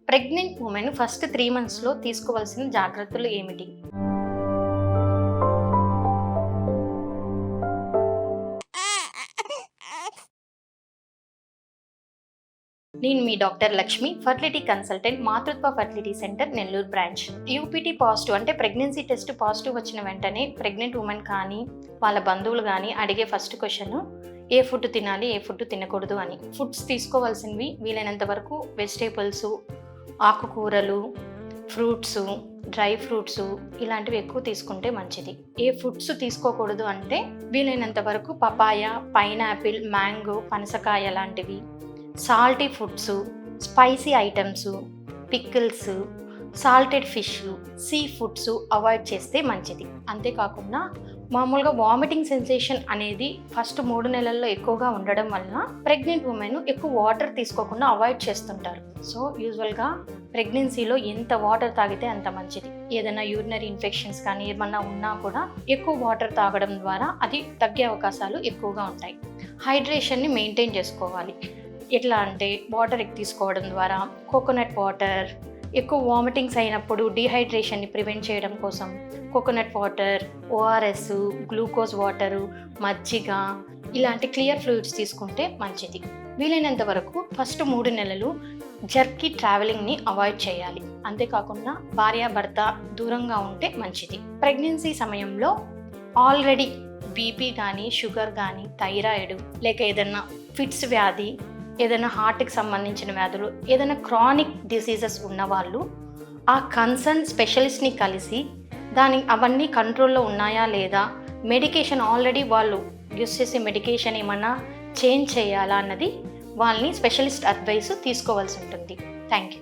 Pregnant women first 3 మంత్స్‌లో తీసుకోవాల్సిన జాగ్రత్తలు ఏమిటి? నేను మీ డాక్టర్ లక్ష్మి, ఫర్టిలిటీ కన్సల్టెంట్, మాతృత్వ fertility centre, Nellore branch. UPT positive అంటే ప్రెగ్నెన్సీ టెస్ట్ పాజిటివ్ వచ్చిన వెంటనే ప్రెగ్నెంట్ ఉమెన్ కానీ, వాళ్ళ బంధువులు కానీ అడిగే ఫస్ట్ క్వశ్చన్ ఏ ఫుడ్ తినాలి, ఏ ఫుడ్ తినకూడదు అని. ఫుడ్స్ తీసుకోవాల్సినవి వీలైనంత వరకు వెజిటేబుల్స్, ఆకుకూరలు, ఫ్రూట్స్, డ్రై ఫ్రూట్స్ ఇలాంటివి ఎక్కువ తీసుకుంటే మంచిది. ఏ ఫుడ్స్ తీసుకోకూడదు అంటే వీలైనంత వరకు పపాయ, పైనాపిల్, మ్యాంగో, పనసకాయ లాంటివి, salty foods, spicy items, pickles, salted fish, sea foods avoid చేస్తే మంచిది. అంతేకాకుండా మామూలుగా వామిటింగ్ సెన్సేషన్ అనేది ఫస్ట్ 3 నెలల్లో ఎక్కువగా ఉండడం వలన ప్రెగ్నెంట్ ఉమెన్ ఎక్కువ వాటర్ తీసుకోకుండా అవాయిడ్ చేస్తుంటారు. సో యూజువల్గా ప్రెగ్నెన్సీలో ఎంత వాటర్ తాగితే అంత మంచిది. ఏదైనా యూరినరీ ఇన్ఫెక్షన్స్ కానీ ఏమన్నా ఉన్నా కూడా ఎక్కువ వాటర్ తాగడం ద్వారా అది తగ్గే అవకాశాలు ఎక్కువగా ఉంటాయి. హైడ్రేషన్ని మెయింటైన్ చేసుకోవాలి. ఎట్లా అంటే వాటర్ ఎక్కువ తీసుకోవడం ద్వారా కోకోనట్ వాటర్, ఎక్కువ వామిటింగ్స్ అయినప్పుడు డీహైడ్రేషన్ని ప్రివెంట్ చేయడం కోసం coconut water, ORS, glucose water, మజ్జిగ ఇలాంటి క్లియర్ ఫ్లూయిడ్స్ తీసుకుంటే మంచిది. వీలైనంత వరకు ఫస్ట్ 3 నెలలు జర్కీ ట్రావెలింగ్ని అవాయిడ్ చేయాలి. అంతేకాకుండా భార్యాభర్త దూరంగా ఉంటే మంచిది. ప్రెగ్నెన్సీ సమయంలో ఆల్రెడీ బీపీ కానీ, షుగర్ కానీ, థైరాయిడ్ లేక ఏదైనా ఫిట్స్ వ్యాధి, ఏదైనా హార్ట్కి సంబంధించిన వ్యాధులు, ఏదైనా క్రానిక్ డిసీజెస్ ఉన్నవాళ్ళు ఆ కన్సర్న్ స్పెషలిస్ట్ని కలిసి అవన్నీ కంట్రోల్లో ఉన్నాయా లేదా, మెడికేషన్ ఆల్రెడీ వాళ్ళు యూస్ చేసే మెడికేషన్ ఏమన్నా చేంజ్ చేయాలా అన్నది వాళ్ళని స్పెషలిస్ట్ అడ్వైస్ తీసుకోవాల్సి ఉంటుంది. Thank you.